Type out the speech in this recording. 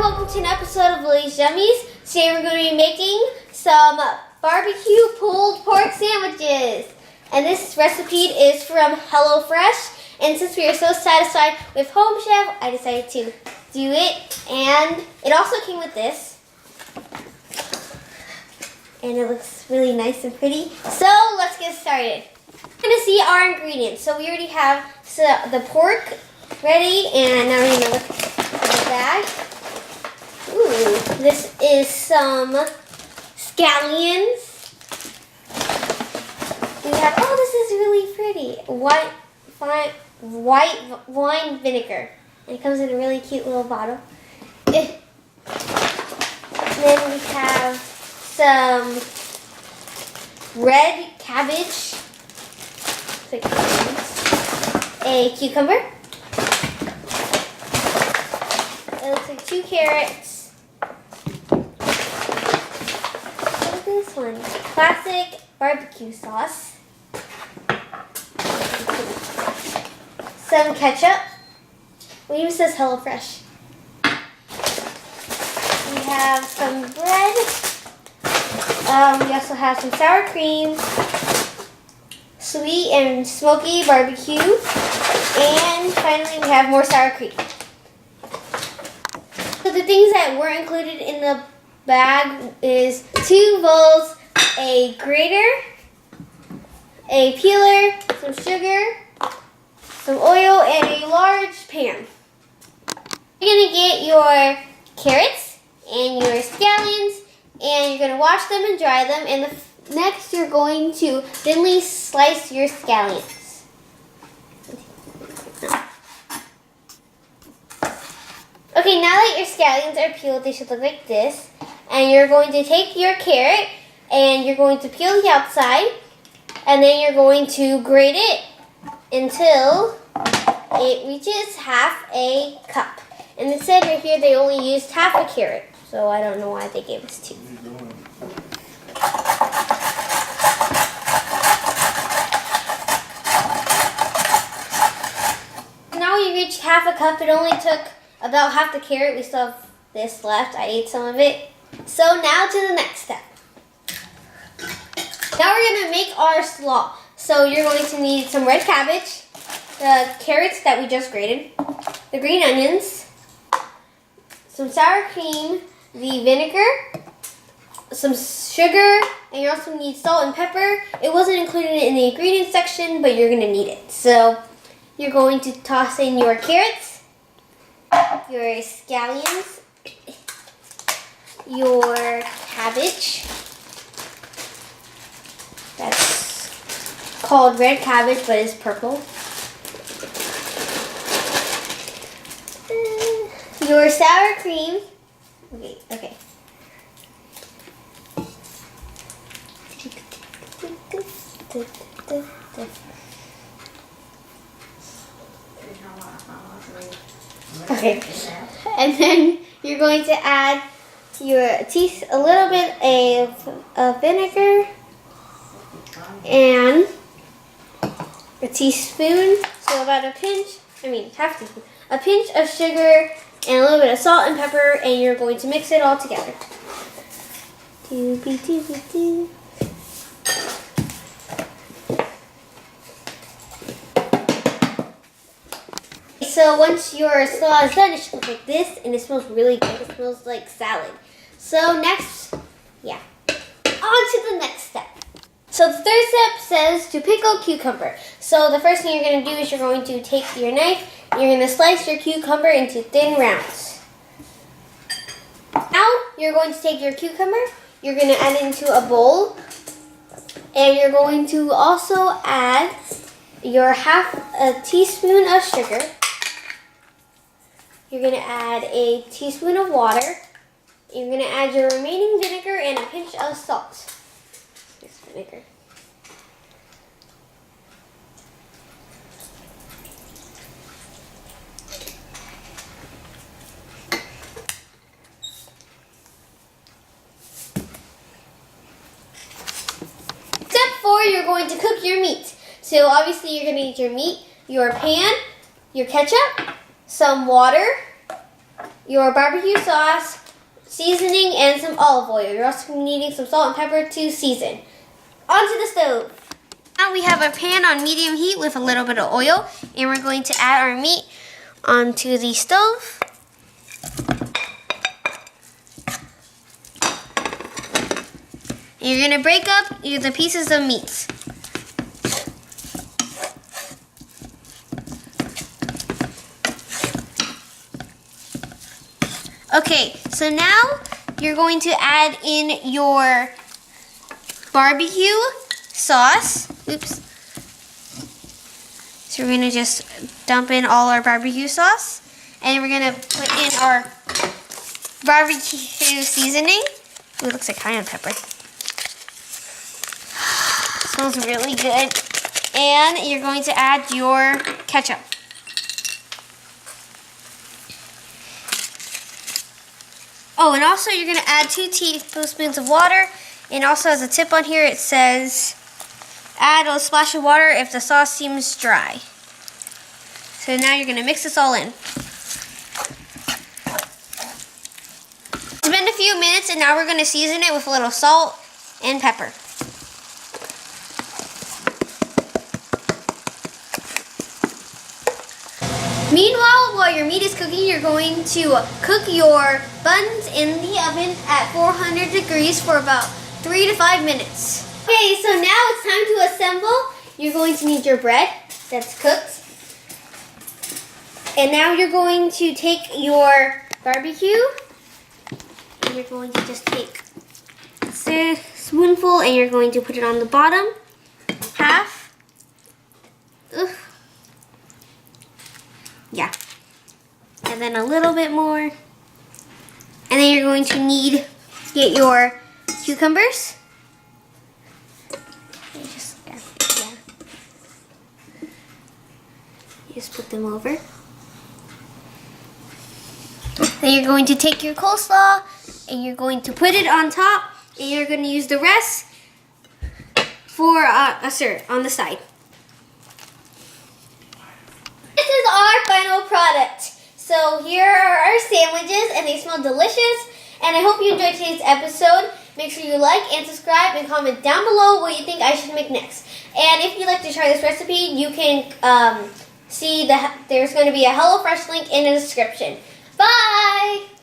welcome to an episode of Lily's Yummies. Today we're going to be making some barbecue pulled pork sandwiches. And this recipe is from HelloFresh. And since we are so satisfied with Home Chef, I decided to do it. And it also came with this. And it looks really nice and pretty. So let's get started. We're going to see our ingredients. So we already have the pork ready. And now we're going to look at the bag. Ooh, this is some scallions. We have, oh, this is really pretty. White wine vinegar. And it comes in a really cute little bottle. And then we have some red cabbage. A cucumber. It looks like 2 carrots. What is this one? Classic barbecue sauce. Some ketchup. It even says HelloFresh. We have some bread. We also have some sour cream, sweet and smoky barbecue, and finally we have more sour cream. So the things that were included in the bag is 2 bowls, a grater, a peeler, some sugar, some oil, and a large pan. You're going to get your carrots and your scallions, and you're going to wash them and dry them, and next you're going to thinly slice your scallions. Okay, now that your scallions are peeled, they should look like this. And you're going to take your carrot and you're going to peel the outside, and then you're going to grate it until it reaches half a cup. And it said right here they only used half a carrot, so I don't know why they gave us 2. Now we reached half a cup. It only took about half the carrot. We still have this left. I ate some of it. So now to the next step. Now we're going to make our slaw. So you're going to need some red cabbage, the carrots that we just grated, the green onions, some sour cream, the vinegar, some sugar, and you also need salt and pepper. It wasn't included in the ingredients section, but you're going to need it. So you're going to toss in your carrots, your scallions, your cabbage. That's called red cabbage, but it's purple. Your sour cream. Okay. Okay. And then you're going to add a little bit of vinegar and a teaspoon, so about half teaspoon, a pinch of sugar and a little bit of salt and pepper, and you're going to mix it all together. So once your slaw is done, it should look like this, and it smells really good. It smells like salad. So next, on to the next step. So the third step says to pickle cucumber. So the first thing you're going to do is you're going to take your knife, and you're going to slice your cucumber into thin rounds. Now you're going to take your cucumber, you're going to add it into a bowl, and you're going to also add your half a teaspoon of sugar. You're going to add a teaspoon of water. You're going to add your remaining vinegar and a pinch of salt. Here's vinegar. Step 4, you're going to cook your meat. So obviously you're going to need your meat, your pan, your ketchup, some water, your barbecue sauce, seasoning, and some olive oil. You're also needing some salt and pepper to season. Onto the stove. Now we have our pan on medium heat with a little bit of oil, and we're going to add our meat onto the stove. And you're going to break up the pieces of meat. Okay, so now you're going to add in your barbecue sauce. Oops. So we're going to just dump in all our barbecue sauce. And we're going to put in our barbecue seasoning. Ooh, it looks like cayenne pepper. Smells really good. And you're going to add your ketchup. Oh, and also you're going to add 2 tablespoons of water. And also as a tip on here, it says add a splash of water if the sauce seems dry. So now you're going to mix this all in. It's been a few minutes, and now we're going to season it with a little salt and pepper. Meanwhile, while your meat is cooking, you're going to cook your buns in the oven at 400 degrees for about 3 to 5 minutes. Okay, so now it's time to assemble. You're going to need your bread that's cooked. And now you're going to take your barbecue. And you're going to just take a spoonful and you're going to put it on the bottom half. Ugh. Yeah. And then a little bit more. And then you're going to get your cucumbers. Just put them over. Then you're going to take your coleslaw and you're going to put it on top, and you're going to use the rest for a serve on the side. This is our final product. So here are our sandwiches, and they smell delicious. And I hope you enjoyed today's episode. Make sure you like and subscribe and comment down below what you think I should make next. And if you'd like to try this recipe, you can see that there's going to be a HelloFresh link in the description. Bye!